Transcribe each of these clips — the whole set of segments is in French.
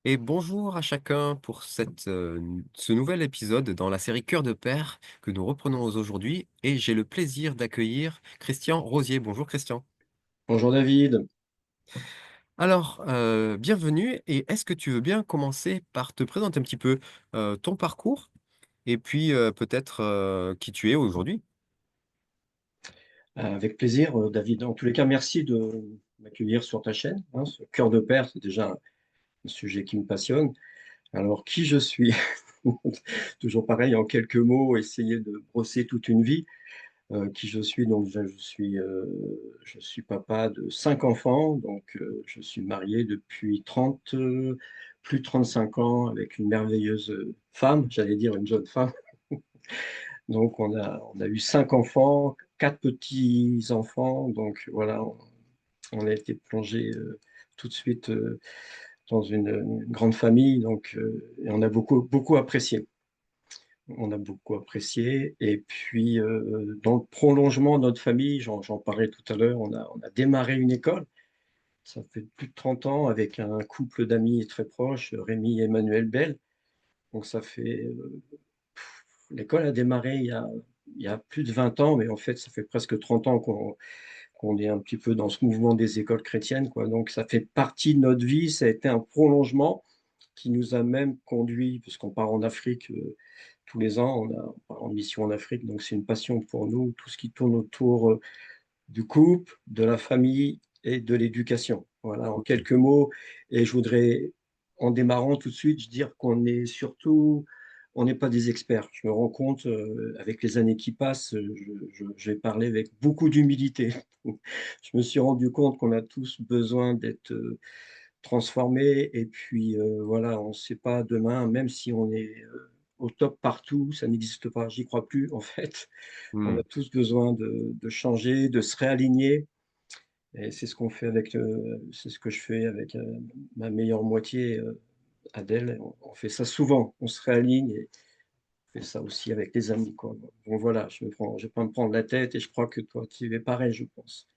Et bonjour à chacun pour ce nouvel épisode dans la série Cœur de Père que nous reprenons aujourd'hui et j'ai le plaisir d'accueillir Christian Rosier. Bonjour Christian. Bonjour David. Alors, bienvenue et est-ce que tu veux bien commencer par te présenter un petit peu, ton parcours et puis, peut-être, qui tu es aujourd'hui? Avec plaisir, David. En tous les cas, merci de m'accueillir sur ta chaîne, hein. Ce cœur de père, c'est déjà un sujet qui me passionne. Alors, qui je suis? Toujours pareil, en quelques mots, essayer de brosser toute une vie. Qui je suis? Donc, je suis papa de 5 enfants, donc je suis marié depuis 30, plus de 35 ans avec une merveilleuse femme, j'allais dire une jeune femme. Donc, on a eu 5 enfants, 4 petits-enfants. Donc, voilà, on a été plongé tout de suite dans une grande famille. Donc, et on a beaucoup, beaucoup apprécié. On a beaucoup apprécié. Et puis, dans le prolongement de notre famille, j'en parlais tout à l'heure, on a démarré une école. Ça fait plus de 30 ans avec un couple d'amis très proches, Rémi et Emmanuel Bell. Donc, l'école a démarré il y a plus de 20 ans, mais en fait, ça fait presque 30 ans qu'on est un petit peu dans ce mouvement des écoles chrétiennes, quoi. Donc, ça fait partie de notre vie. Ça a été un prolongement qui nous a même conduit, puisqu'on part en Afrique tous les ans, on part en mission en Afrique, donc c'est une passion pour nous, tout ce qui tourne autour du couple, de la famille et de l'éducation. Voilà, en OK. quelques mots. Et je voudrais, en démarrant tout de suite, dire on n'est pas des experts. Je me rends compte, avec les années qui passent, je vais parler avec beaucoup d'humilité. Je me suis rendu compte qu'on a tous besoin d'être transformés. Et puis, voilà, on ne sait pas demain, même si on est au top partout, ça n'existe pas. J'y crois plus, en fait. On a Mmh. tous besoin de changer, de se réaligner. Et c'est ce que je fais avec ma meilleure moitié, Adèle. On fait ça souvent, on se réaligne et on fait ça aussi avec les amis, quoi. Bon, voilà, je vais pas me prendre la tête et je crois que toi, tu es pareil, je pense.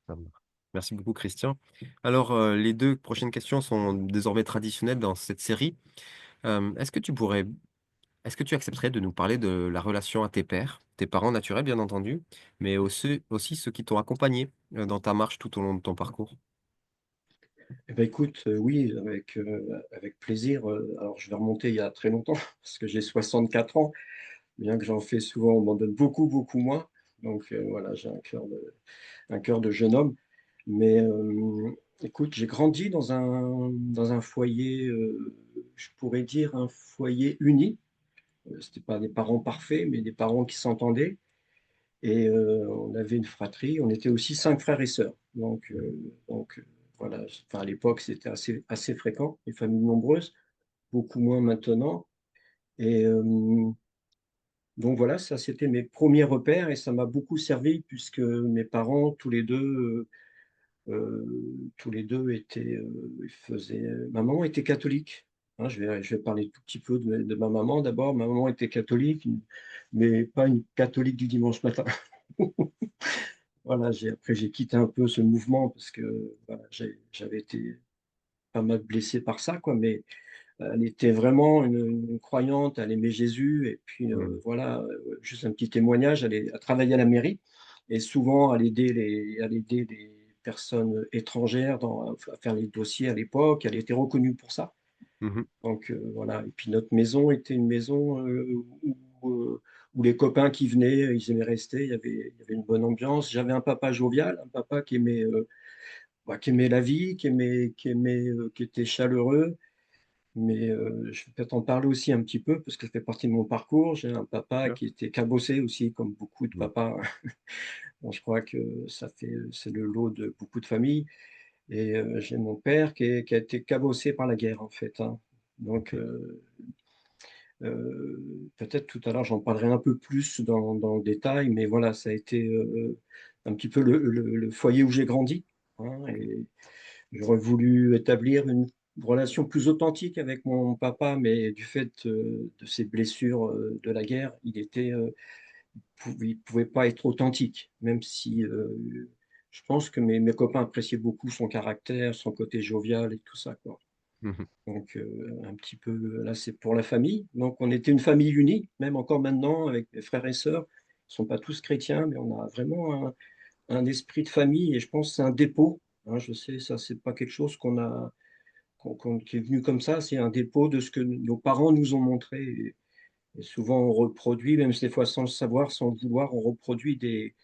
Ça marche. Merci beaucoup Christian. Alors, les 2 prochaines questions sont désormais traditionnelles dans cette série. Est-ce que tu accepterais de nous parler de la relation à tes pères, tes parents naturels bien entendu, mais aussi ceux qui t'ont accompagné, dans ta marche tout au long de ton parcours? Eh ben, écoute, oui, avec plaisir. Alors je vais remonter il y a très longtemps parce que j'ai 64 ans, bien que j'en fais souvent, on m'en donne beaucoup, beaucoup moins. Donc, voilà, j'ai un cœur de jeune homme. Mais, écoute, j'ai grandi dans un foyer, je pourrais dire un foyer uni. C'était pas des parents parfaits, mais des parents qui s'entendaient. Et on avait une fratrie, on était aussi 5 frères et sœurs. Donc, voilà, enfin, à l'époque, c'était assez fréquent, les familles nombreuses, beaucoup moins maintenant. Et donc voilà, ça c'était mes premiers repères et ça m'a beaucoup servi puisque mes parents, tous les deux ils faisaient. Ma maman était catholique, hein. Je vais parler tout petit peu de ma maman d'abord. Ma maman était catholique, mais pas une catholique du dimanche matin. Voilà, après j'ai quitté un peu ce mouvement parce que voilà, j'avais été pas mal blessé par ça, quoi. Mais elle était vraiment une croyante, elle aimait Jésus. Et puis Mmh. voilà, juste un petit témoignage, elle travaillait à la mairie et souvent elle aidait les personnes étrangères à faire les dossiers à l'époque. Elle était reconnue pour ça. Mmh mh. Donc voilà. Et puis notre maison était une maison où les copains qui venaient, ils aimaient rester. Il y avait une bonne ambiance. J'avais un papa jovial, un papa qui aimait la vie, qui était chaleureux. Mais je vais peut-être en parler aussi un petit peu parce que ça fait partie de mon parcours. J'ai un papa Sûr. qui était cabossé aussi, comme beaucoup de Mmh. papas. Bon, je crois que c'est le lot de beaucoup de familles. Et j'ai mon père qui a été cabossé par la guerre, en fait, hein. Donc, OK. peut-être tout à l'heure, j'en parlerai un peu plus dans le détail, mais voilà, ça a été un petit peu le foyer où j'ai grandi, hein. Et j'aurais voulu établir une relation plus authentique avec mon papa, mais du fait, de ses blessures, de la guerre, il pouvait pas être authentique, même si, je pense que mes copains appréciaient beaucoup son caractère, son côté jovial et tout ça, quoi. Mmh. Donc, un petit peu, là, c'est pour la famille. Donc, on était une famille unie, même encore maintenant, avec mes frères et sœurs. Ils ne sont pas tous chrétiens, mais on a vraiment un esprit de famille et je pense que c'est un dépôt, hein. Je sais, ça, c'est pas quelque chose qui est venu comme ça, c'est un dépôt de ce que nos parents nous ont montré et souvent on reproduit, même des fois sans le savoir, sans le vouloir, on reproduit des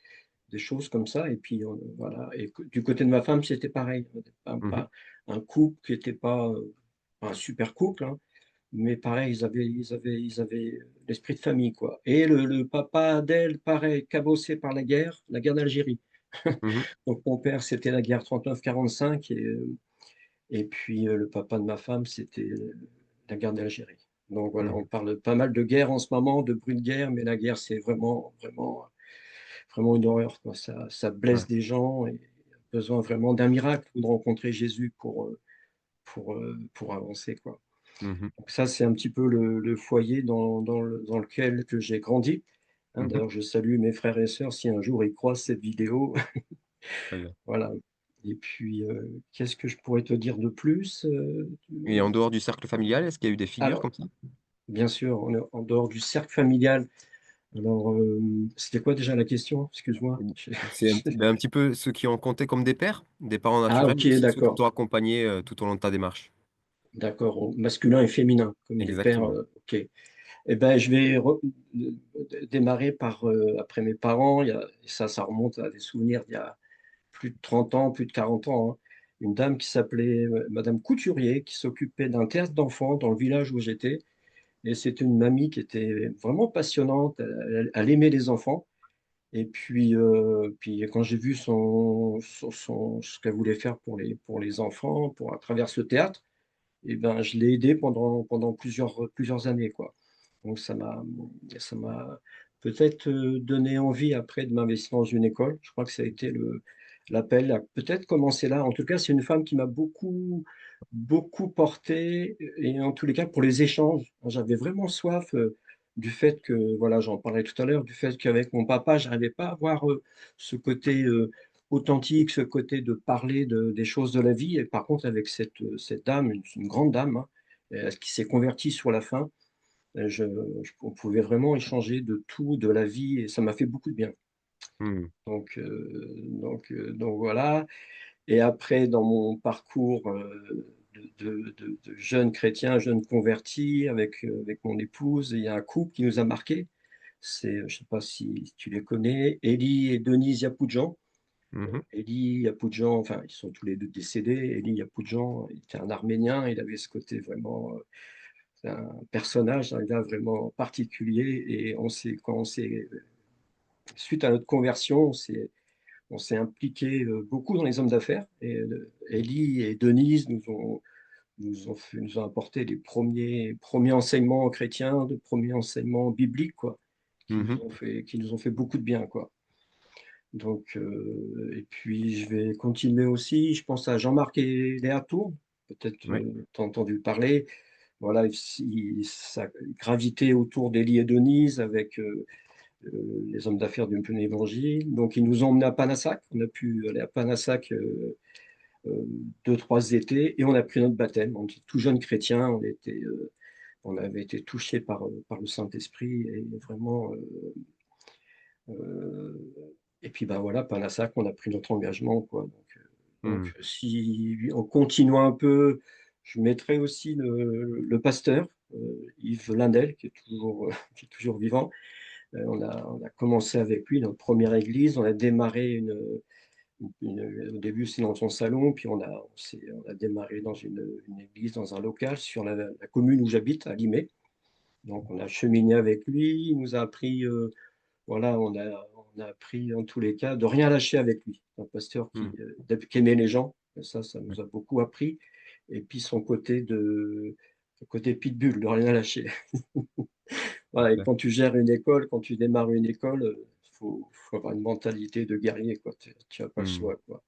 choses comme ça et puis, voilà et du côté de ma femme, c'était pareil. On était Mmh. pas un couple qui était pas, un super couple, hein, mais pareil, ils avaient l'esprit de famille, quoi et le papa d'elle, pareil, cabossé par la guerre d'Algérie. Mmh. Donc mon père, c'était la guerre 39-45 et puis, le papa de ma femme, c'était, la guerre d'Algérie. Donc voilà, on Mmh. parle pas mal de guerre en ce moment, de bruit de guerre, mais la guerre, c'est vraiment, vraiment, vraiment une horreur, quoi. Ça Ouais. blesse des gens et besoin vraiment d'un miracle ou de rencontrer Jésus pour avancer, quoi. Mmh. Donc ça, c'est un petit peu le foyer dans lequel que j'ai grandi, hein. Mmh. D'ailleurs, je salue mes frères et sœurs si un jour ils croisent cette vidéo. Très bien. Voilà et puis, qu'est-ce que je pourrais te dire de plus? Et en dehors du cercle familial, est-ce qu'il y a eu des figures Alors, comme ça? bien sûr, en dehors du cercle familial. Alors, c'était quoi déjà la question? Excuse-moi. Mmh, c'est un petit peu ceux qui ont compté comme des pères? Des parents Ah naturels, OK, mais aussi ceux qui d'accord. t'ont accompagné, tout au long de ta démarche? D'accord, au masculin et féminin, comme des pères, Exactement. OK. Et ben, je vais démarrer par, après mes parents. Il y a ça remonte à des souvenirs d'il y a plus de 30 ans, plus de 40 ans, hein. Une dame qui s'appelait, madame Couturier, qui s'occupait d'un théâtre d'enfants dans le village où j'étais et c'était une mamie qui était vraiment passionnante. Elle aimait les enfants. Et puis quand j'ai vu ce qu'elle voulait faire pour les enfants, à travers ce théâtre et ben, je l'ai aidée pendant plusieurs années, quoi. Donc ça m'a peut-être, donné envie après de m'investir dans une école. Je crois que ça a été le l'appel a peut-être commencé là. En tout cas, c'est une femme qui m'a beaucoup, beaucoup porté et en tous les cas pour les échanges. J'avais vraiment soif, du fait que voilà, j'en parlais tout à l'heure, du fait qu'avec mon papa, j'arrivais pas à avoir, ce côté, authentique, ce côté de parler des choses de la vie et par contre avec cette dame, une grande dame, hein, qui s'est convertie sur la fin, on pouvait vraiment échanger de tout, de la vie et ça m'a fait beaucoup de bien. Mmh. Donc voilà et après dans mon parcours, de jeune chrétien, jeune converti avec mon épouse, il y a un couple qui nous a marqués. C'est, je ne sais pas si tu les connais, Élie et Denise Yapoudjan. Mmh mh. Élie Yapoudjan, enfin, ils sont tous les 2 décédés. Élie Yapoudjan était un Arménien, il avait ce côté vraiment, c'est un personnage, un gars vraiment particulier et suite à notre conversion, on s'est impliqué, beaucoup dans les hommes d'affaires et Élie et Denise nous ont apporté les premiers enseignements chrétiens, de premiers enseignements bibliques, quoi, Mmh. qui nous ont fait beaucoup de bien, quoi. Donc, et puis je vais continuer aussi, je pense à Jean-Marc et Léa Tour, peut-être, Ouais. tu as entendu parler. Voilà, ça gravitait autour d'Élie et Denise avec, les hommes d'affaires du Plein Évangile. Donc ils nous ont emmenés à Panassac. On a pu aller à Panassac, 2-3 étés et on a pris notre baptême. On était tout jeunes chrétiens, on avait été touchés par le Saint-Esprit et vraiment, Heu et puis, bah, voilà, Panassac, on a pris notre engagement, quoi, Mmh. si en continuant un peu, je mettrais aussi le pasteur, Yves Lindell, qui est toujours, qui est toujours vivant. On a commencé avec lui notre première église, on a démarré au début, c'est dans son salon, puis on a démarré dans une église, dans un local sur la commune où j'habite, à Limay. Donc on a cheminé avec lui, il nous a appris, voilà, on a appris en tous les cas de rien lâcher avec lui. Un pasteur Mmh. qui aimait les gens, et ça Ouais. nous a beaucoup appris. Et puis son côté pitbull, de rien lâcher. Voilà, et Super. quand tu gères une école, quand tu démarres une école, faut avoir une mentalité de guerrier, quoi. Tu as pas le Mmh. choix, quoi.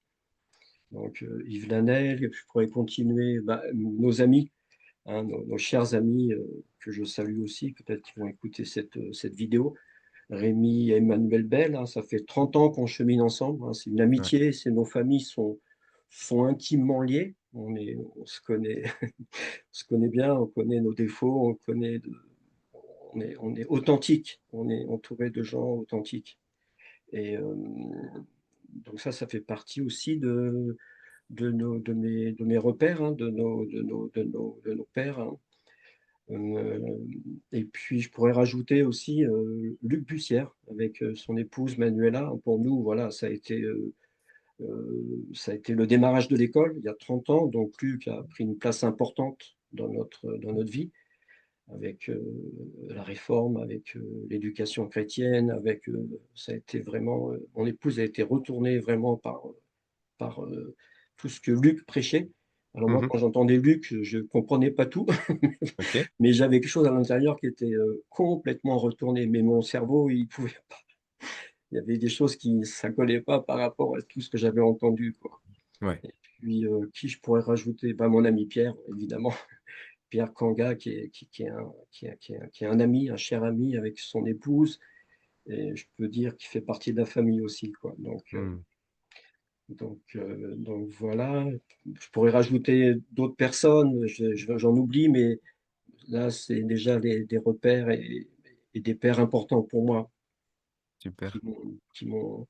Donc, Yves Lanel, je pourrais continuer, bah, nos amis, hein, nos chers amis, que je salue aussi, peut-être qu'ils vont écouter cette vidéo. Rémi et Emmanuel Bell, hein, ça fait 30 ans qu'on chemine ensemble, hein. C'est une Ouais. amitié, nos familles sont intimement liés. On se connaît on se connaît bien, on connaît nos défauts, on est authentique, on est entouré de gens authentiques et donc ça fait partie aussi de mes repères, hein, de nos pères, hein. Et puis je pourrais rajouter aussi, Luc Bussière avec, son épouse Manuela. Pour nous, voilà, ça a été le démarrage de l'école il y a 30 ans, donc Luc a pris une place importante dans notre vie avec, la réforme, avec, l'éducation chrétienne, avec, ça a été vraiment, mon épouse a été retournée vraiment par tout ce que Luc prêchait. Alors moi, Mmh. quand j'entendais Luc, je ne comprenais pas tout, OK. mais j'avais quelque chose à l'intérieur qui était, complètement retourné. Mais mon cerveau, il pouvait pas. Il y avait des choses qui ça collait pas par rapport à tout ce que j'avais entendu, quoi. Ouais. Et puis, qui je pourrais rajouter? Bah, mon ami Pierre, évidemment. Pierre Kanga qui est un ami, un cher ami avec son épouse et je peux dire qu'il fait partie de la famille aussi, quoi. Mmh. Donc voilà. Je pourrais rajouter d'autres personnes, j'en oublie, mais là, c'est déjà des repères et des pères importants pour moi qui Super, m'ont qui m'ont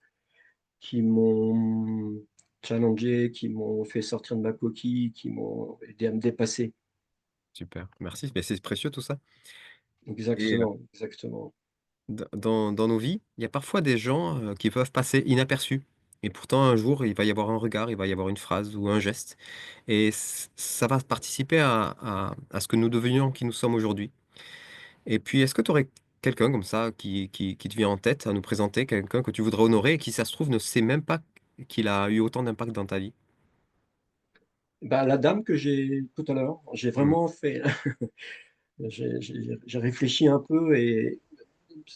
qui m'ont challengé, qui m'ont fait sortir de ma coquille, qui m'ont aidé à me dépasser. super. Merci, mais c'est précieux tout ça et Exactement, exactement. dans nos vies, il y a parfois des gens, qui peuvent passer inaperçus et pourtant un jour, il va y avoir un regard, il va y avoir une phrase ou un geste et ça va participer à ce que nous devenions qui nous sommes aujourd'hui. Et puis, est-ce que tu aurais quelqu'un comme ça qui te vient en tête à nous présenter? Quelqu'un que tu voudrais honorer et qui, ça se trouve, ne sait même pas qu'il a eu autant d'impact dans ta vie? Bah, la dame que j'ai tout à l'heure, j'ai Mmh. vraiment fait j'ai réfléchi un peu et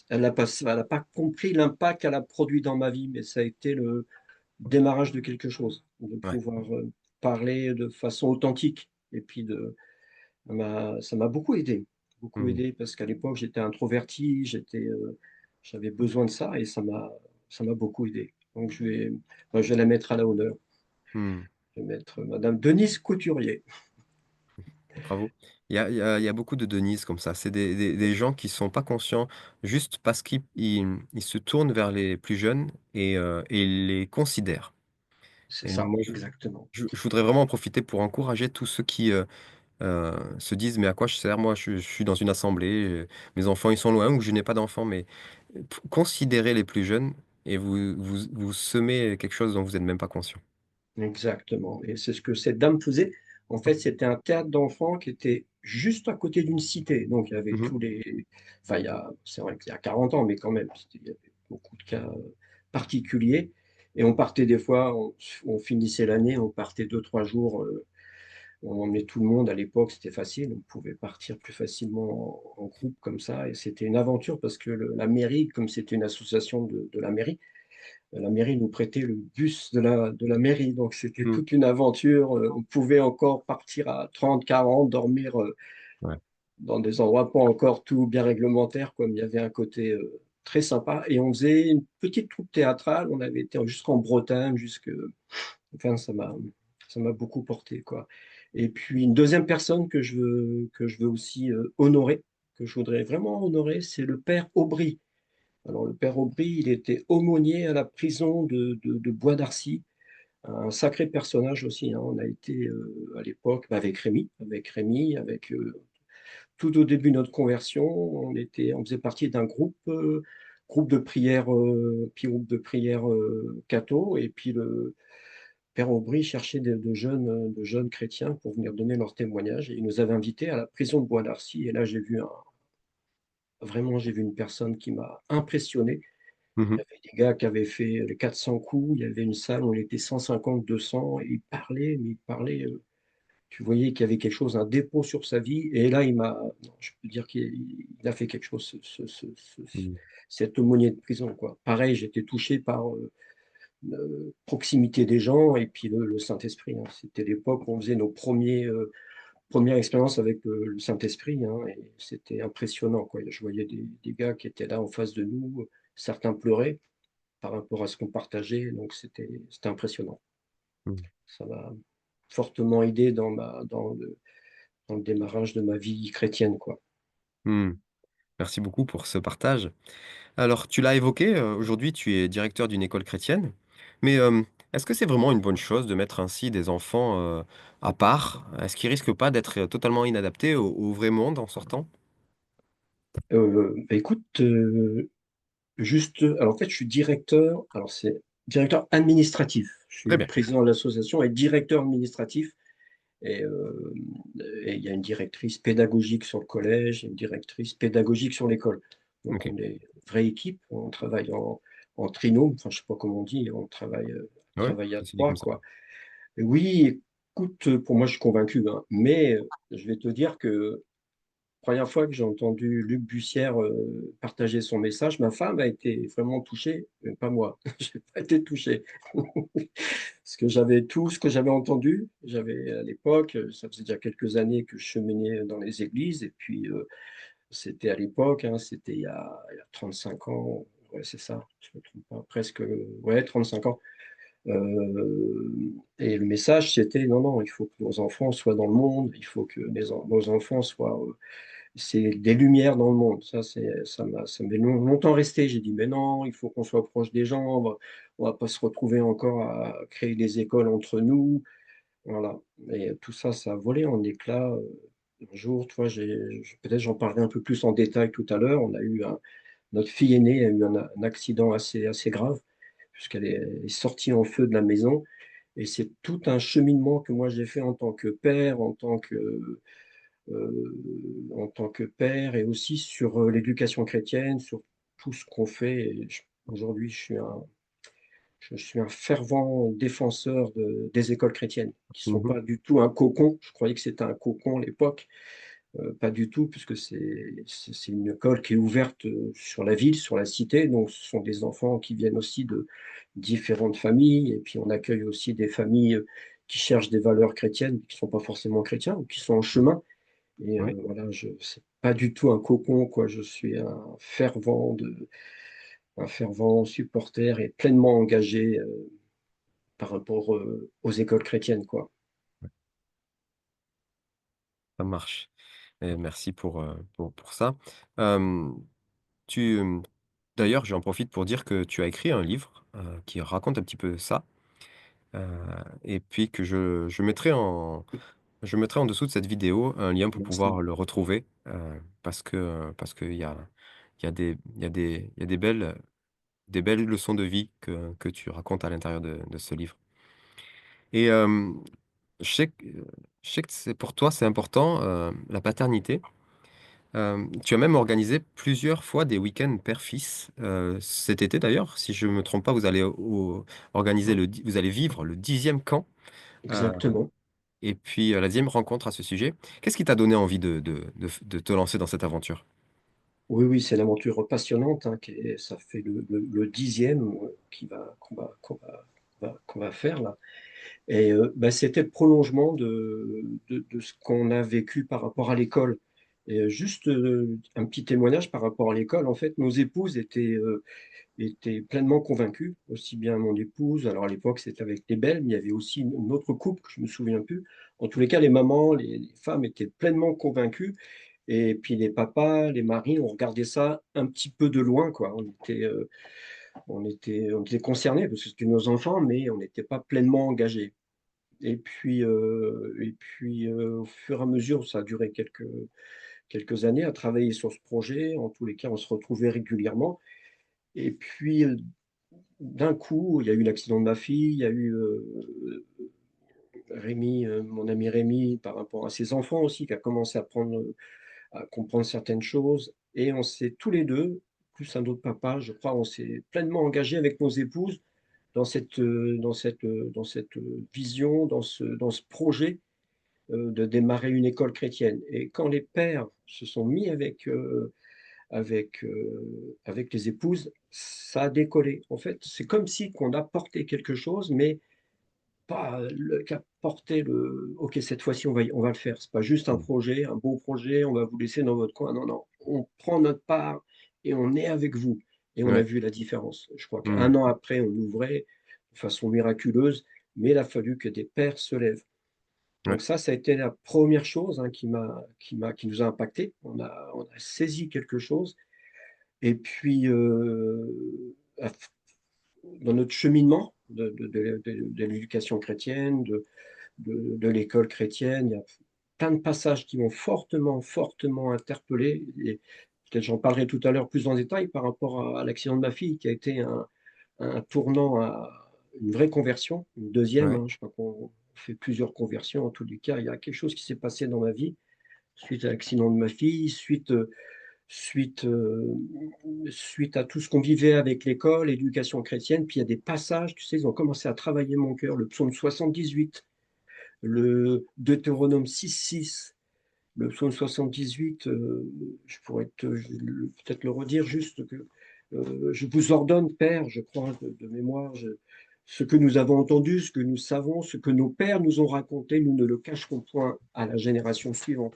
elle a pas compris l'impact qu'elle a produit dans ma vie, mais ça a été le démarrage de quelque chose, de Ouais. pouvoir, parler de façon authentique et puis ça m'a beaucoup Mmh. aidé parce qu'à l'époque, j'étais introverti, j'avais besoin de ça et ça m'a beaucoup aidé. Donc je vais la mettre à la honneur. Mmh. Je vais mettre madame Denise Couturier. Bravo. Il y a beaucoup de Denise comme ça. C'est des gens qui sont pas conscients juste parce qu'ils se tournent vers les plus jeunes et ils les considèrent. C'est Et ça, moi, exactement. je voudrais vraiment en profiter pour encourager tous ceux qui, se disent: «Mais à quoi je sers? Moi, je suis dans une assemblée, mes enfants, ils sont loin ou je n'ai pas d'enfants». Mais, p considérez les plus jeunes et vous semez quelque chose dont vous êtes même pas conscient. Exactement et c'est ce que cette dame faisait. En fait, c'était un théâtre d'enfants qui était juste à côté d'une cité. Donc il y avait Mmh mh. tous les enfin, c'est vrai qu'il y a 40 ans, mais quand même, il y avait beaucoup de cas, particuliers et on partait des fois, on finissait l'année, on partait 2-3 jours, on emmenait tout le monde. À l'époque, c'était facile, on pouvait partir plus facilement en groupe comme ça et c'était une aventure parce que la mairie, comme c'était une association de la mairie nous prêtait le bus de la mairie, donc c'était Mmh. toute une aventure, on pouvait encore partir à 30-40, dormir, Ouais. dans des endroits pas encore tout bien réglementaires, comme il y avait un côté, très sympa et on faisait une petite troupe théâtrale, on avait été jusqu'en Bretagne, enfin ça m'a beaucoup porté, quoi et puis une deuxième personne que je veux aussi, honorer, que je voudrais vraiment honorer, c'est le père Aubry. Alors le père Aubry, il était aumônier à la prison de Bois d'Arcy, un sacré personnage aussi, hein. On a été, à l'époque, bah, avec Rémi, tout au début de notre conversion, on faisait partie d'un groupe de prière catho et puis le père Aubry cherchait de jeunes chrétiens pour venir donner leur témoignage et il nous avait invités à la prison de Bois d'Arcy et là j'ai vu une personne qui m'a impressionné. Mmh Il mh. y avait des gars qui avaient fait les 400 coups, il y avait une salle où on était 150-200 et il parlait, mais il parlait, tu voyais qu'il y avait quelque chose, un dépôt sur sa vie et là, je peux dire qu'il a fait quelque chose, Mmh. cet aumônier de prison, quoi. Pareil, j'étais touché par, proximité des gens et puis le Saint-Esprit, hein. C'était l'époque où on faisait nos premières expériences avec, le Saint-Esprit, hein et c'était impressionnant, quoi. Je voyais des gars qui étaient là en face de nous, certains pleuraient par rapport à ce qu'on partageait, donc c'était impressionnant. Mmh. Ça m'a fortement aidé dans le démarrage de ma vie chrétienne, quoi. Mmh. Merci beaucoup pour ce partage. Alors, tu l'as évoqué, aujourd'hui, tu es directeur d'une école chrétienne, mais est-ce que c'est vraiment une bonne chose de mettre ainsi des enfants, à part? Est-ce qu'ils risquent pas d'être, totalement inadaptés au vrai monde en sortant? Écoute, juste, alors en fait, je suis directeur, alors c'est directeur administratif. Je Très suis bien, président de l'association et directeur administratif. Et, et il y a une directrice pédagogique sur le collège, et une directrice pédagogique sur l'école. Donc OK. on est une vraie équipe, on travaille en trinôme, enfin je sais pas comment on dit, Ouais, travaille à ça se dit comme trois, ça. quoi. Et oui, écoute, pour moi je suis convaincu, hein, mais je vais te dire que première fois que j'ai entendu Luc Bussière partager son message, ma femme a été vraiment touchée, mais pas moi. J'ai pas été touché. Parce que j'avais tout ce que j'avais entendu. J'avais à l'époque, ça faisait déjà quelques années que je cheminais dans les églises, et puis c'était à l'époque, hein, c'était il y a 35 ans, ouais, c'est ça, je ne me trompe pas, presque, ouais, 35 ans. Et le message, c'était non, non, il faut que nos enfants soient dans le monde, il faut que nos enfants soient c'est des lumières dans le monde. Ça m'est longtemps resté. J'ai dit, mais non, il faut qu'on soit proche des gens. On va pas se retrouver encore à créer des écoles entre nous. Voilà. Et tout ça, ça a volé en éclats. Un jour, tu vois, peut-être j'en parlerai un peu plus en détail tout à l'heure. Notre fille aînée a eu un accident assez grave, puisqu'elle est sortie en feu de la maison. Et c'est tout un cheminement que moi j'ai fait en tant que père, en tant que père et aussi sur l'éducation chrétienne, sur tout ce qu'on fait. Aujourd'hui, je suis un fervent défenseur des écoles chrétiennes, qui ne sont Mmh. pas du tout un cocon. Je croyais que c'était un cocon à l'époque. Pas du tout, puisque c'est une école qui est ouverte sur la ville, sur la cité. Donc, ce sont des enfants qui viennent aussi de différentes familles. Et puis, on accueille aussi des familles qui cherchent des valeurs chrétiennes, qui ne sont pas forcément chrétiens, ou qui sont en chemin. Et Oui, voilà, c'est pas du tout un cocon, quoi. Je suis un fervent supporter et pleinement engagé par rapport aux écoles chrétiennes, quoi. ça marche et merci pour ça. Hem, tu, d'ailleurs, j'en profite pour dire que tu as écrit un livre, qui raconte un petit peu ça, heu et puis que je mettrai en dessous de cette vidéo un lien pour Merci. pouvoir le retrouver, parce qu'il y a des leçons de vie que tu racontes à l'intérieur de ce livre et je sais que je sais que c'est pour toi, c'est important, la paternité. Tu as même organisé plusieurs fois des week-ends père-fils, cet été d'ailleurs, si je ne me trompe pas, vous allez vivre le 10e camp, heu Exactement. et puis, la 10e rencontre à ce sujet. Qu'est-ce qui t'a donné envie de te lancer dans cette aventure? Oui, oui, c'est l'aventure passionnante, hein, ça fait le 10e qu'on va faire là. Et bah, c'était le prolongement de ce qu'on a vécu par rapport à l'école. Et juste un petit témoignage par rapport à l'école. En fait, nos épouses étaient pleinement convaincues, aussi bien mon épouse, alors à l'époque c'était avec les belles, mais il y avait aussi une autre couple que je me souviens plus. En tous les cas, les mamans, les femmes étaient pleinement convaincues. Et puis les papas, les maris, on regardait ça un petit peu de loin, quoi. On était concernés parce que c'était nos enfants, mais on n'était pas pleinement engagés. Et puis, au fur et à mesure, ça a duré quelques années à travailler sur ce projet. En tous les cas, on se retrouvait régulièrement. Et puis, d'un coup, il y a eu l'accident de ma fille, il y a eu Rémi, mon ami Rémi, par rapport à ses enfants aussi, qui a commencé à comprendre certaines choses. Et on s'est tous les deux, plus un autre papa, je crois, on s'est pleinement engagés avec nos épouses dans cette vision, dans ce projet de démarrer une école chrétienne. Et quand les pères se sont mis avec les épouses, ça a décollé. En fait, c'est comme si qu'on apportait quelque chose, mais pas qu'apporter OK, cette fois-ci, on va le faire. C'est pas juste un Mmh. projet, un beau projet, on va vous laisser dans votre coin. Non, non, on prend notre part et on est avec vous. Et on a Ouais. vu la différence. Je crois Mmh. qu'1 an après, on ouvrait de façon miraculeuse. mais il a fallu que des pères se lèvent. Ouais, Donc ça a été la première chose, hein, qui nous a impacté. On a saisi quelque chose et puis, à f dans notre cheminement de l'éducation chrétienne, de l'école chrétienne, il y a plein de passages qui m'ont fortement, fortement interpellé et peut-être j'en parlerai tout à l'heure plus en détail par rapport à l'accident de ma fille qui a été un tournant à une vraie conversion, une deuxième, ouais. hein, je crois qu'on fait plusieurs conversions en tous les cas. Il y a quelque chose qui s'est passé dans ma vie suite à l'accident de ma fille, suite, suite à tout ce qu'on vivait avec l'école, l'éducation chrétienne. Puis il y a des passages, tu sais, ils ont commencé à travailler mon cœur. Le psaume 78, le Deutéronome 6,6, le psaume 78, je pourrais peut-être le redire juste que je vous ordonne, Père, je crois de mémoire, ce que nous avons entendu, ce que nous savons, ce que nos pères nous ont raconté, nous ne le cacherons point à la génération suivante.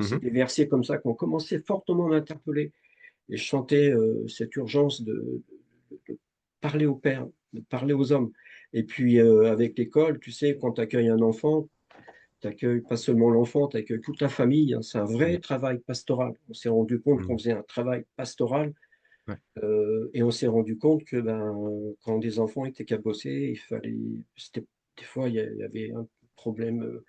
C'est Mmh. des versets comme ça qui ont commencé fortement à m'interpeller et je sentais cette urgence de parler aux pères, de parler aux hommes. Et puis avec l'école, tu sais, quand tu accueilles un enfant, tu accueilles pas seulement l'enfant, tu accueilles toute la famille, hein. C'est un vrai Mmh. travail pastoral. On s'est rendu compte qu'on Mmh. faisait un travail pastoral Ouais. et on s'est rendu compte que quand des enfants étaient cabossés, des fois, il y avait un problème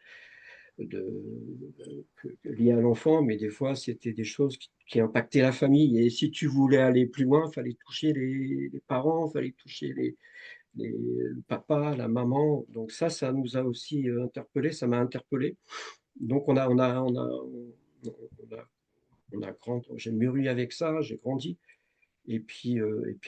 lié à l'enfant, mais des fois, c'était des choses qui impactaient la famille. Et si tu voulais aller plus loin, il fallait toucher les parents, il fallait toucher le papa, la maman. Donc ça nous a aussi interpellés, ça m'a interpellé. Donc j'ai mûri avec ça, j'ai grandi. Et puis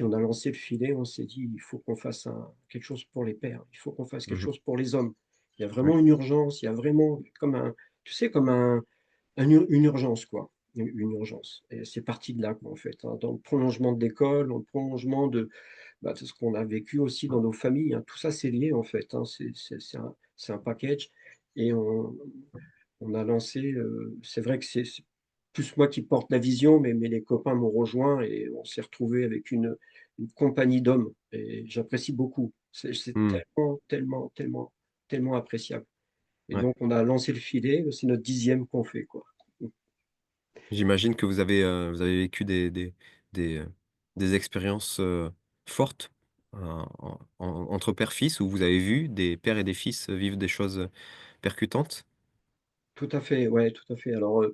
on a lancé le filet, on s'est dit, il faut qu'on fasse quelque chose pour les pères, il faut qu'on fasse quelque Mmh. chose pour les hommes. Il y a Ouais. vraiment une urgence, il y a vraiment comme tu sais, comme une urgence, quoi. Une urgence. Et c'est parti de là, quoi, en fait, hein, dans le prolongement de l'école, dans le prolongement de ce qu'on a vécu aussi dans nos familles, hein. Tout ça, c'est lié, en fait, hein. C'est un package. Et on a lancé, c'est vrai que c'est plus moi qui porte la vision, mais les copains m'ont rejoint et on s'est retrouvés avec une compagnie d'hommes et j'apprécie beaucoup. C'est Mmh. tellement, tellement, tellement, tellement appréciable. Et Ouais. donc on a lancé le filet, c'est notre 10e qu'on fait, quoi. J'imagine que vous avez vécu des, heu, des expériences, fortes, entre père-fils où vous avez vu des pères et des fils vivre des choses, percutantes? Tout à fait, ouais, tout à fait. Alors,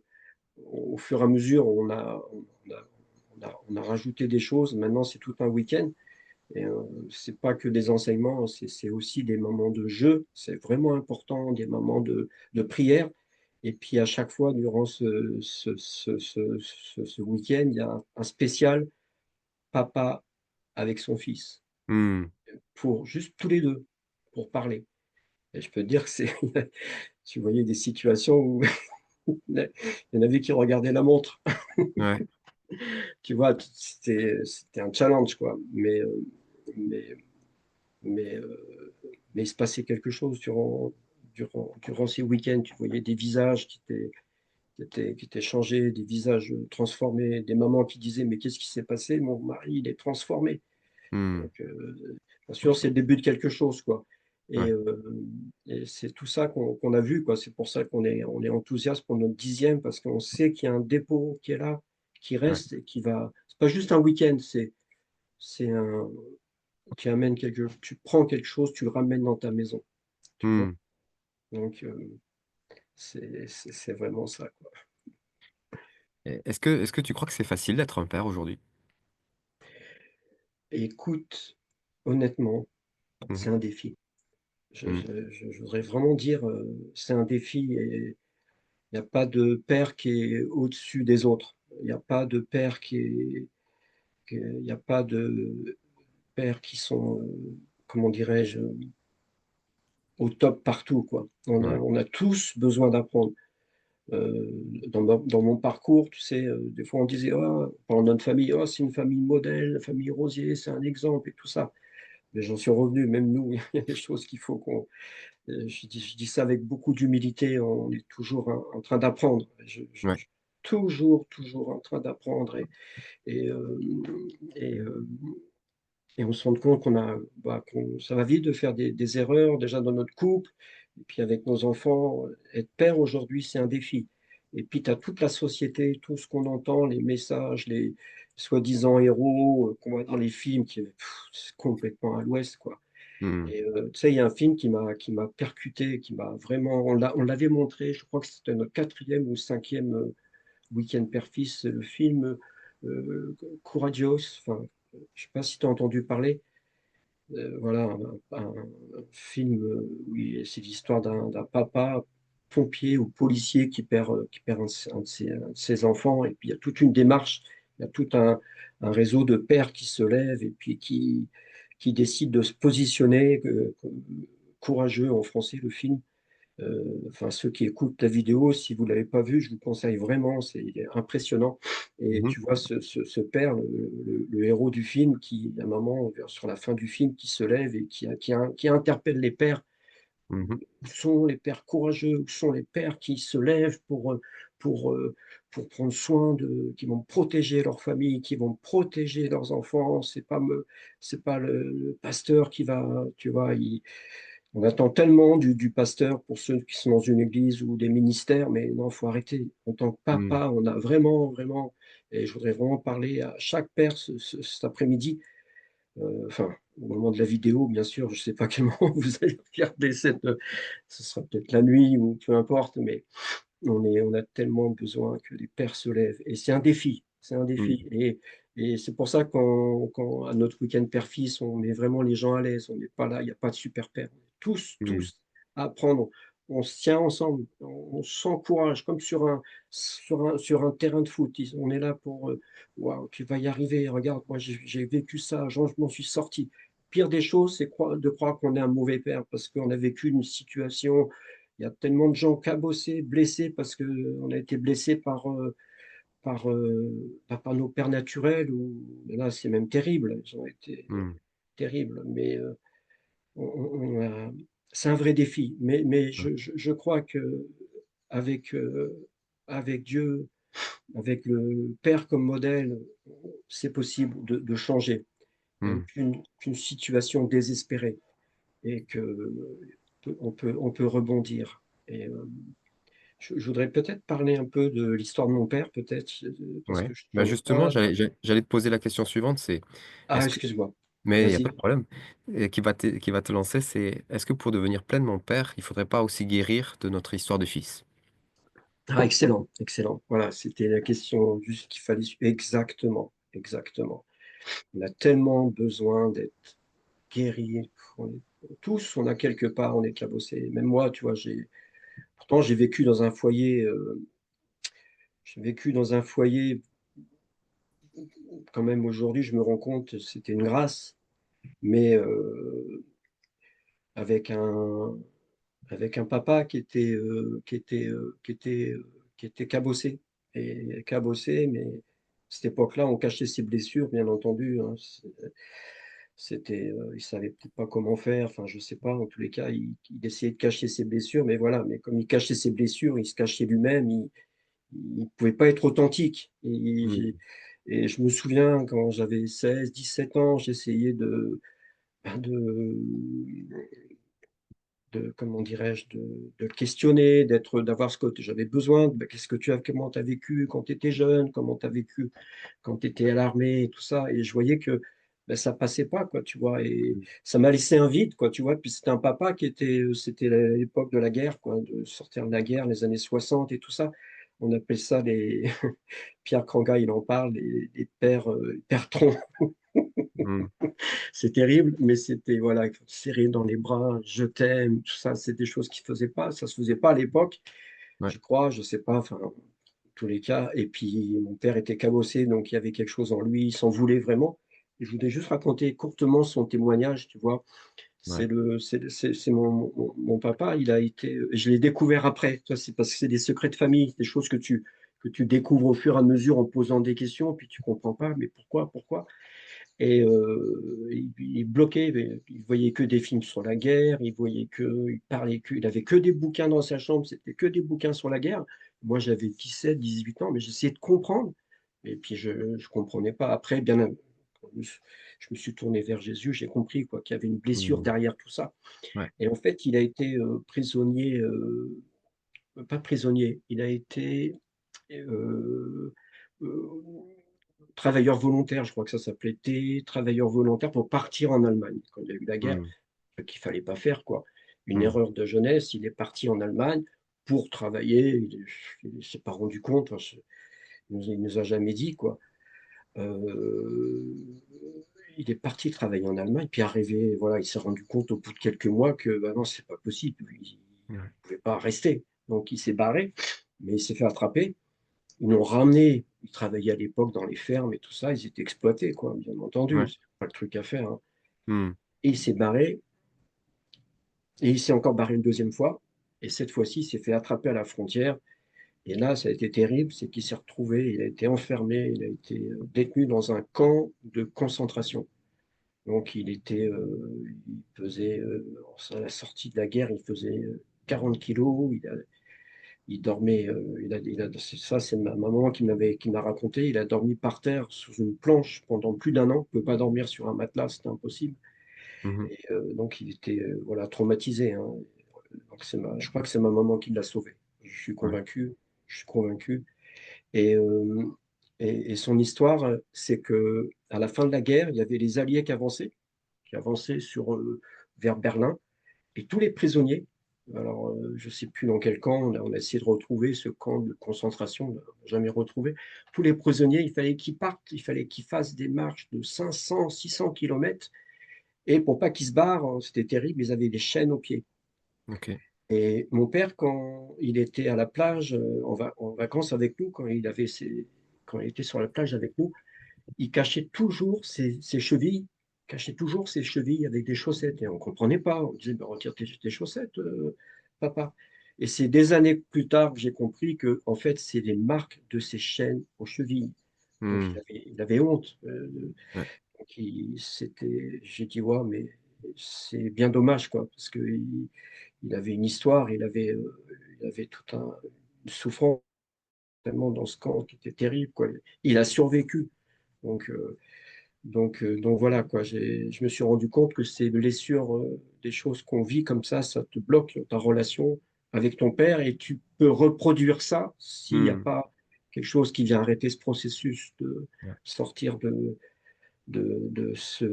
au fur et à mesure, on a rajouté des choses. Maintenant, c'est tout un week-end et c'est pas que des enseignements, c'est aussi des moments de jeu. C'est vraiment important, des moments de prière et puis à chaque fois durant ce week-end, il y a un spécial papa avec son fils Mmh. pour juste tous les 2 pour parler et je peux te dire que c'est tu voyais des situations où il y en avait qui regardaient la montre. Ouais, Tu vois? C'était un challenge, quoi, mais mais mais il se passait quelque chose durant ces week-ends. Tu voyais des visages qui étaient changés, des visages, transformés, des mamans qui disaient: «Mais qu'est-ce qui s'est passé? Mon mari, il est transformé». mmh, Donc bien sûr, c'est le début de quelque chose, quoi et ouais, c'est tout ça qu'on a vu, quoi. C'est pour ça on est enthousiaste pour notre 10e parce qu'on sait qu'il y a un dépôt qui est là, qui ouais, reste et qui va c'est pas juste un week-end, c'est un tu prends quelque chose, tu le ramènes dans ta maison, tu vois? mmh. Donc c'est vraiment ça, quoi. Et est-ce que tu crois que c'est facile d'être un père aujourd'hui? Et écoute, honnêtement, Mmh mh. c'est un défi. Mmh. Je voudrais vraiment dire, c'est un défi et il y a pas de père qui est au-dessus des autres. Il y a pas de père il y a pas de pères qui sont, comment dirais-je, au top partout, quoi. Ouais. On a tous besoin d'apprendre. Dans mon parcours, tu sais, des fois on disait: «Oh», pendant notre famille: «Oh, c'est une famille modèle, la famille Rosier, c'est un exemple» et tout ça. Mais j'en suis revenu, même nous, il y a des choses qu'il faut qu'on je dis ça avec beaucoup d'humilité, on est toujours en train d'apprendre. Ouais. Je toujours, toujours en train d'apprendre et hem et Et on se rend compte ça va vite de faire des erreurs déjà dans notre couple, et puis avec nos enfants. Être père aujourd'hui, c'est un défi. Et puis tu as toute la société, tout ce qu'on entend, les messages, les soi-disant héros qu'on voit dans les films, c'est complètement à l'ouest, quoi. Hmm. Et tu sais, il y a un film qui m'a percuté, qui m'a vraiment. On l'avait montré, je crois que c'était notre quatrième ou cinquième week-end père-fils, c'est le film Courageous. Enfin, je sais pas si tu as entendu parler. Voilà, un film où c'est l'histoire d'un papa pompier ou policier qui perd un de ses enfants. Et puis il y a toute une démarche, il y a tout un réseau de pères qui se lèvent et puis qui décident de se positionner, courageux en français, le film. Enfin, ceux qui écoutent la vidéo, si vous ne l'avez pas vu, je vous conseille vraiment, c'est il est impressionnant. Et Mhm. tu vois ce père, le héros du film, qui, à un moment, sur la fin du film, qui se lève et qui interpelle les pères. Mhm. Où sont les pères courageux? Où sont les pères qui se lèvent pour, pour prendre soin qui vont protéger leur famille, qui vont protéger leurs enfants? C'est pas le pasteur qui va, tu vois, on attend tellement du pasteur pour ceux qui sont dans une église ou des ministères, mais non, il faut arrêter. En tant que Mhm. papa, on a vraiment, vraiment, et je voudrais vraiment parler à chaque père cet après-midi, enfin, au moment de la vidéo, bien sûr, je ne sais pas à quel moment vous allez regarder ce sera peut-être la nuit ou peu importe, mais on a tellement besoin que les pères se lèvent. Et c'est un défi, c'est un défi. Mhm. Et c'est pour ça à notre week-end père-fils, on met vraiment les gens à l'aise. On n'est pas là, il n'y a pas de super père. On est Mhm. tous à apprendre. On se tient ensemble, on s'encourage comme sur un terrain de foot. On est là pour, waouh, tu vas y arriver. Regarde, moi j'ai vécu ça, je m'en suis sorti. Pire des choses, c'est de croire qu'on est un mauvais père parce qu'on a vécu une situation. Il y a tellement de gens cabossés, blessés parce qu'on a été blessés par nos pères naturels. Ou là, c'est même terrible. Ils ont été Mhm. terribles. Mais on- on c'est un vrai défi. Mais Ouais. je crois que avec, euh, avec Dieu, avec le Père comme modèle, c'est possible de changer. Même Mhm. qu'une situation désespérée et on peut rebondir. Et je voudrais peut-être parler un peu de l'histoire de mon père, peut-être, parce Ouais. que je Bah t'en ai justement, pas. j'allais te poser la question suivante, c'est Ah, est-ce que excuse-moi. mais il n'y a pas Vas-y. de problème. Et qui va te lancer, c'est est-ce que pour devenir pleinement père, il faudrait pas aussi guérir de notre histoire de fils? Ah, excellent, excellent. Voilà, c'était la question juste qu'il fallait. Exactement, exactement. On a tellement besoin d'être guéri. Tous, on a quelque part, on est cabossé. Même moi, tu vois, pourtant j'ai vécu dans un foyer, quand même aujourd'hui, je me rends compte, c'était une grâce, mais avec un, avec un papa qui était cabossé. Et cabossé, mais à cette époque-là, on cachait ses blessures, bien entendu, hein. Il savait peut-être pas comment faire, enfin, je sais pas. En tous les cas, il essayait de cacher ses blessures, mais voilà. Mais comme il cachait ses blessures, il se cachait lui-même. Il pouvait pas être authentique. Mhm. Et je me souviens quand j'avais 16, 17 ans, j'essayais ben, comment dirais-je, de le questionner, d'avoir ce que j'avais besoin. Ben, comment tu as vécu quand tu étais jeune, comment tu as vécu quand tu étais à l'armée et tout ça. Et je voyais que ben, ça passait pas, quoi, tu vois. Et ça m'a laissé un vide, quoi, tu vois. Puis c'était un papa c'était l'époque de la guerre, quoi, de sortir de la guerre, les années 60 et tout ça. On appelle ça Pierre Kranga, il en parle, les pères troncs. Mhm. C'est terrible, mais c'était, voilà, serré dans les bras, je t'aime, tout ça, c'est des choses qui faisaient pas, ça se faisait pas à l'époque, Ouais. je crois, je sais pas, enfin, en tous les cas. Et puis, mon père était cabossé, donc il y avait quelque chose en lui, il s'en voulait vraiment. Et je voudrais juste raconter courtement son témoignage, tu vois. Ouais. C'est mon papa, je l'ai découvert après. Ça, c'est parce que c'est des secrets de famille, des choses que tu découvres au fur et à mesure en posant des questions, puis tu comprends pas, mais pourquoi? Et il bloquait, il voyait que des films sur la guerre, il avait que des bouquins dans sa chambre, c'était que des bouquins sur la guerre. Moi, j'avais 17, 18 ans, mais j'essayais de comprendre. Et puis, je ne comprenais pas. Après, bien, je me suis tourné vers Jésus, j'ai compris quoi, qu'il y avait une blessure Mmh. derrière tout ça. Ouais. Et en fait, il a été, prisonnier, pas prisonnier, il a été, heu heu, travailleur volontaire, je crois que ça s'appelait travailleur volontaire pour partir en Allemagne. Quand il y a eu la guerre, Mmh. qu'il fallait pas faire quoi. Une Mmh. erreur de jeunesse, il est parti en Allemagne pour travailler, il s'est pas rendu compte, enfin, il nous a jamais dit quoi. Heu, il est parti travailler en Allemagne, puis arrivé, voilà, il s'est rendu compte au bout de quelques mois que, bah, non, c'est pas possible, il Ouais. pouvait pas rester. Donc il s'est barré, mais il s'est fait attraper. Ils l'ont ramené, il travaillait à l'époque dans les fermes et tout ça, ils étaient exploités quoi, bien entendu, Ouais. c'est pas le truc à faire, hein. Mmh. Et il s'est barré et il s'est encore barré une deuxième fois et cette fois-ci, il s'est fait attraper à la frontière et là, ça a été terrible, c'est qu'il s'est retrouvé, il a été enfermé, il a été, détenu dans un camp de concentration. Donc il était, il pesait, à la sortie de la guerre, il faisait, 40 kilogrammes, il dormait, c'est ça, c'est ma maman qui m'a raconté, il a dormi par terre sous une planche pendant plus d'un an, il ne peut pas dormir sur un matelas, c'était impossible Mmh mh. et donc il était, voilà, traumatisé, hein. Donc je crois que c'est ma maman qui l'a sauvé. Je suis Ouais. convaincu, je suis convaincu et hem et son histoire, c'est qu'à la fin de la guerre, il y avait les Alliés qui avançaient vers Berlin et tous les prisonniers, alors, je ne sais plus dans quel camp, on a essayé de retrouver ce camp de concentration, on n'a jamais retrouvé. Tous les prisonniers, il fallait qu'ils partent, il fallait qu'ils fassent des marches de 500-600 kilomètres et pour pas qu'ils se barrent, c'était terrible, ils avaient des chaînes aux pieds. OK. Et mon père, quand il était à la plage, en vacances avec nous, quand il était sur la plage avec nous, il cachait toujours ses chevilles, cachait toujours ses chevilles avec des chaussettes et on comprenait pas. On disait: «Bah, retire tes chaussettes, papa» et c'est des années plus tard que j'ai compris que en fait, c'est les marques de ses chaînes aux chevilles. Donc Mmh. il avait honte, Ouais. donc j'ai dit: «Waouh, mais c'est bien dommage, quoi», parce il avait une histoire, il avait toute une souffrance tellement dans ce camp qui était terrible, quoi. Il a survécu, donc donc voilà, quoi. Je me suis rendu compte que ces blessures, des choses qu'on vit comme ça te bloque ta relation avec ton père et tu peux reproduire ça s'il n'y a Mmh. pas quelque chose qui vient arrêter ce processus de Ouais. sortir de ce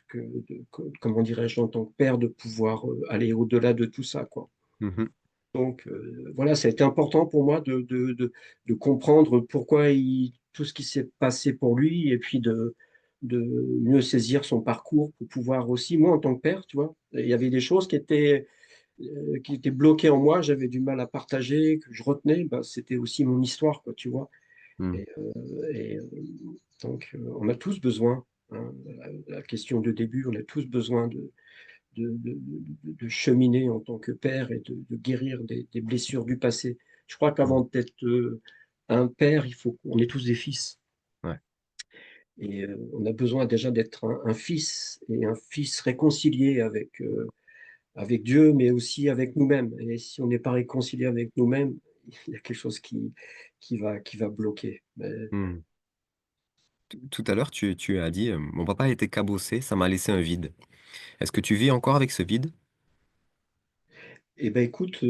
que de co comment dirais-je? En tant que père, de pouvoir, aller au-delà de tout ça, quoi. Mmh mh. Donc voilà, ça a été important pour moi de comprendre pourquoi tout ce qui s'est passé pour lui et puis de mieux saisir son parcours pour pouvoir aussi moi, en tant que père, tu vois? Il y avait des choses qui étaient bloquées en moi, j'avais du mal à partager, que je retenais, bah, c'était aussi mon histoire, quoi, tu vois? Mmh. Et donc on a tous besoin, hein, la question de début, on a tous besoin de cheminer en tant que père et de guérir des blessures du passé. Je crois Mmh. qu'avant d'être, un père, il faut on est tous des fils Ouais. et on a besoin déjà d'être un fils et un fils réconcilié avec Dieu, mais aussi avec nous-mêmes et si on n'est pas réconcilié avec nous-mêmes, il y a quelque chose qui va bloquer. Mais Mmh. Tout à l'heure, tu as dit, «Mon papa était cabossé, ça m'a laissé un vide». Est-ce que tu vis encore avec ce vide? et ben écoute,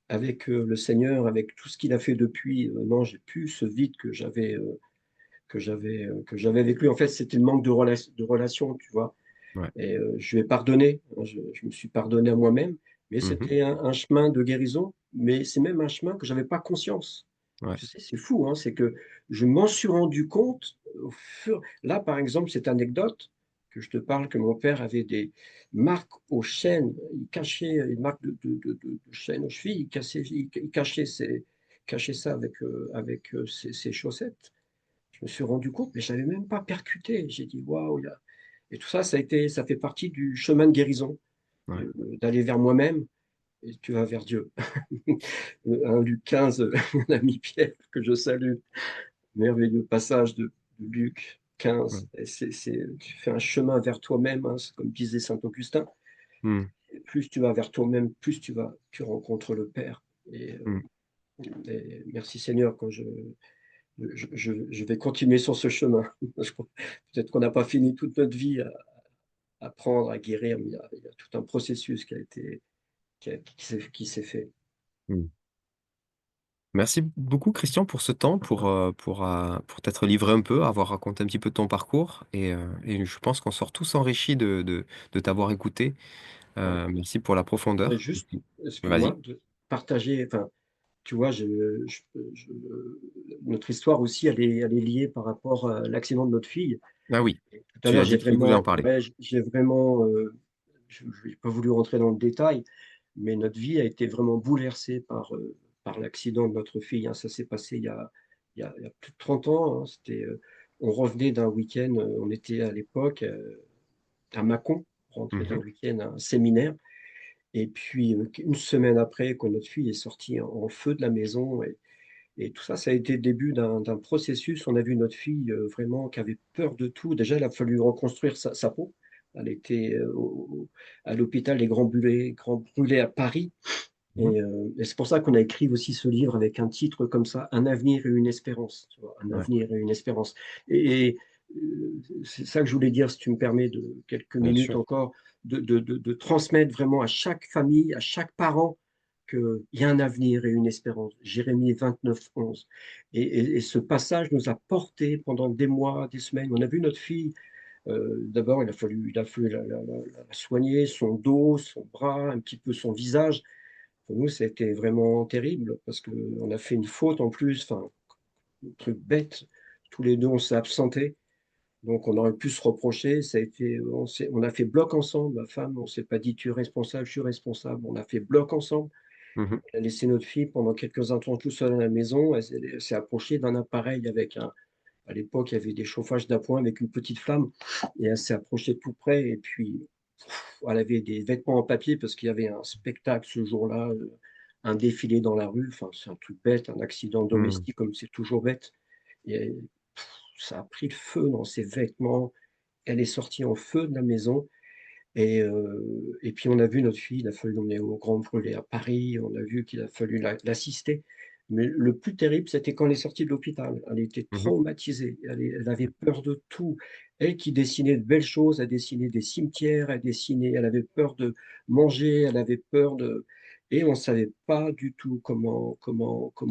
avec, le Seigneur, avec tout ce qu'il a fait depuis, non, j'ai plus ce vide que j'avais avec lui. En fait, c'était le manque de relation, tu vois? Ouais. Et je lui ai pardonné, hein, je me suis pardonné à moi-même, mais Mmh mh. c'était un chemin de guérison, mais c'est même un chemin que j'avais pas conscience. Ouais. Tu sais, c'est fou, hein, c'est que je m'en suis rendu compte au fur là, par exemple, cette anecdote que je te parle, que mon père avait des marques aux chaînes, il cachait une marque de chaînes aux chevilles, il cachait ça avec, ses chaussettes. Je me suis rendu compte, mais j'avais même pas percuté. J'ai dit: «Waouh, il y a» et tout ça, ça fait partie du chemin de guérison, Ouais. d'aller vers moi-même et tu vas vers Dieu. 1 Luc 15, mon ami Pierre, que je salue, merveilleux passage de Luc Ouais. 15 et tu fais un chemin vers toi-même, hein, c'est comme disait saint Augustin Mmh. et plus tu vas vers toi-même, plus tu rencontres le Père et Mmh. et merci Seigneur je vais continuer sur ce chemin. Peut-être qu'on n'a pas fini toute notre vie à apprendre, à guérir, mais il y a tout un processus qui a été, qui s'est fait. Mmh. Merci beaucoup Christian pour ce temps, pour t'être livré un peu, avoir raconté un petit peu ton parcours et je pense qu'on sort tous enrichis de t'avoir écouté. Ouais. Merci pour la Mais profondeur. juste, Vas-y. excuse-moi, de partager, enfin, tu vois, je- notre histoire aussi, elle est liée par rapport à l'accident de notre fille. Ah oui, Et tout à tu l'heure, as dit que tu voulais en parler. j'ai vraiment, je n'ai pas voulu rentrer dans le détail, mais notre vie a été vraiment bouleversée par l'accident de notre fille, hein. Ça s'est passé il y a plus de 30 ans, hein. On revenait d'un week-end, on était à l'époque à Mâcon, rentré d'un Mhm, week-end à un séminaire. Et puis, une semaine après, quand notre fille est sortie en feu de la maison, et tout ça, ça a été le début d'un processus. On a vu notre fille vraiment qui avait peur de tout. Déjà, il a fallu reconstruire sa peau. Elle était à l'hôpital des Grands Brûlés à Paris. mhm. Et c'est pour ça qu'on a écrit aussi ce livre avec un titre comme ça, Un avenir et une espérance. Tu vois, un Ouais, avenir et une espérance. Et c'est ça que je voulais dire, si tu me permets de quelques bien minutes sûr. encore, de transmettre vraiment à chaque famille, à chaque parent, qu'il y a un avenir et une espérance. Jérémie 29, 11. Et ce passage nous a portés pendant des mois, des semaines. On a vu notre fille. D'abord, il a fallu la soigner, son dos, son bras, un petit peu son visage. Pour nous, c'était vraiment terrible parce qu'on a fait une faute en plus, enfin, un truc bête. Tous les deux, on s'est absentés. Donc, on aurait pu se reprocher. On a fait bloc ensemble. Ma femme, on s'est pas dit tu es responsable, je suis responsable. On a fait bloc ensemble. Mhm, On a laissé notre fille pendant quelques instants tout seule à la maison. Elle s'est approchée d'un appareil avec un. À l'époque, il y avait des chauffages d'appoint avec une petite flamme. Et elle s'est approchée tout près. Et puis, elle avait des vêtements en papier parce qu'il y avait un spectacle ce jour-là, un défilé dans la rue. Enfin, c'est un truc bête, un accident mhm, domestique comme c'est toujours bête. Et ça a pris le feu dans ses vêtements. Elle est sortie en feu de la maison. Et puis on a vu notre fille, il a fallu l'emmener au Grand Brûlé à Paris, on a vu qu'il a fallu l'assister. Mais le plus terrible, c'était quand elle est sortie de l'hôpital. Elle était mhm, traumatisée, elle avait peur de tout. Elle qui dessinait de belles choses, elle dessinait des cimetières, elle avait peur de manger, elle avait peur de. Et on ne savait pas du tout comment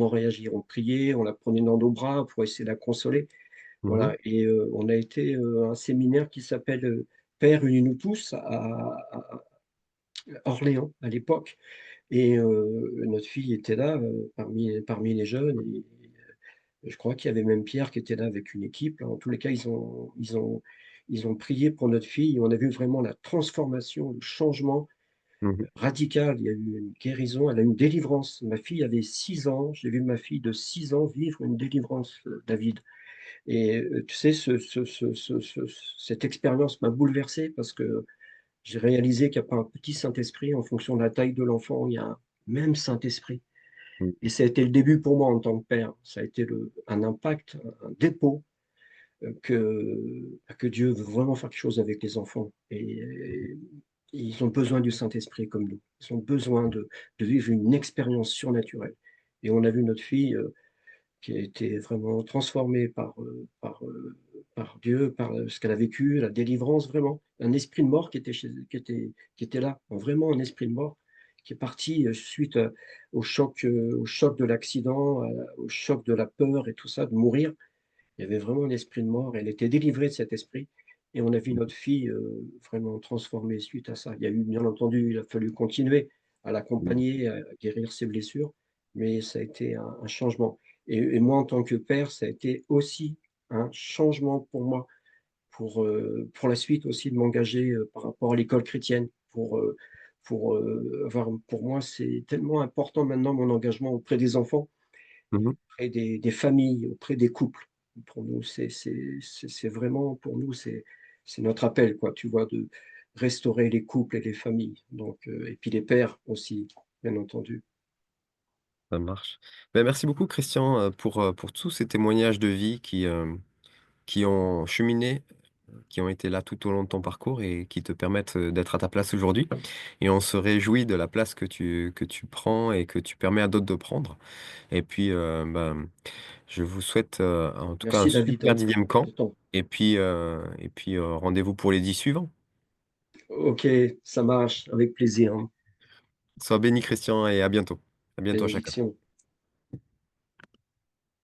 réagir. On priait, on la prenait dans nos bras pour essayer de la consoler. mhm, Voilà, et on a été à un séminaire qui s'appelle Père, unis-nous tous à Orléans à l'époque. Et notre fille était là parmi les jeunes. Et je crois qu'il y avait même Pierre qui était là avec une équipe. En tous les cas, ils ont prié pour notre fille. On a vu vraiment la transformation, le changement mhm, radical. Il y a eu une guérison, elle a eu une délivrance. Ma fille avait 6 ans. J'ai vu ma fille de 6 ans vivre une délivrance, David. Et tu sais, cette expérience m'a bouleversé parce que j'ai réalisé qu'il n'y a pas un petit Saint-Esprit. En fonction de la taille de l'enfant, il y a un même Saint-Esprit. mhm, Et ça a été le début pour moi en tant que père. Ça a été un impact, un dépôt que Dieu veut vraiment faire quelque chose avec les enfants. Et ils ont besoin du Saint-Esprit comme nous. Ils ont besoin de vivre une expérience surnaturelle. Et on a vu notre fille qui a été vraiment transformée par Dieu, par ce qu'elle a vécu, la délivrance vraiment. Un esprit de mort qui était là, vraiment un esprit de mort, qui est parti suite au choc de l'accident, au choc de la peur et tout ça, de mourir. Il y avait vraiment un esprit de mort. Elle était délivrée de cet esprit. Et on a vu notre fille vraiment transformée suite à ça. Il y a eu, bien entendu, il a fallu continuer à mhm, l'accompagner, à guérir ses blessures, mais ça a été un changement. Et moi, en tant que père, ça a été aussi un changement pour moi, pour la suite aussi de m'engager par rapport à l'école chrétienne. Pour moi, c'est tellement important maintenant mon engagement auprès des enfants, mhm. auprès des familles, auprès des couples. Pour nous, c'est vraiment, pour nous, c'est notre appel, quoi, tu vois, de restaurer les couples et les familles. Donc, et puis les pères aussi, bien entendu. Ça marche. Ben, merci beaucoup Christian pour tous ces témoignages de vie qui ont cheminé qui ont été là tout au long de ton parcours et qui te permettent, d'être à ta place aujourd'hui et on se réjouit de la place que tu prends et que tu permets à d'autres de prendre et puis, ben, je vous souhaite, en tout cas un Merci David, super hein, 10e pour camp ton et puis, rendez-vous pour les 10 suivants. OK, ça marche, avec plaisir, hein. Sois béni Christian et à bientôt. À bientôt à chacun. Bénédiction.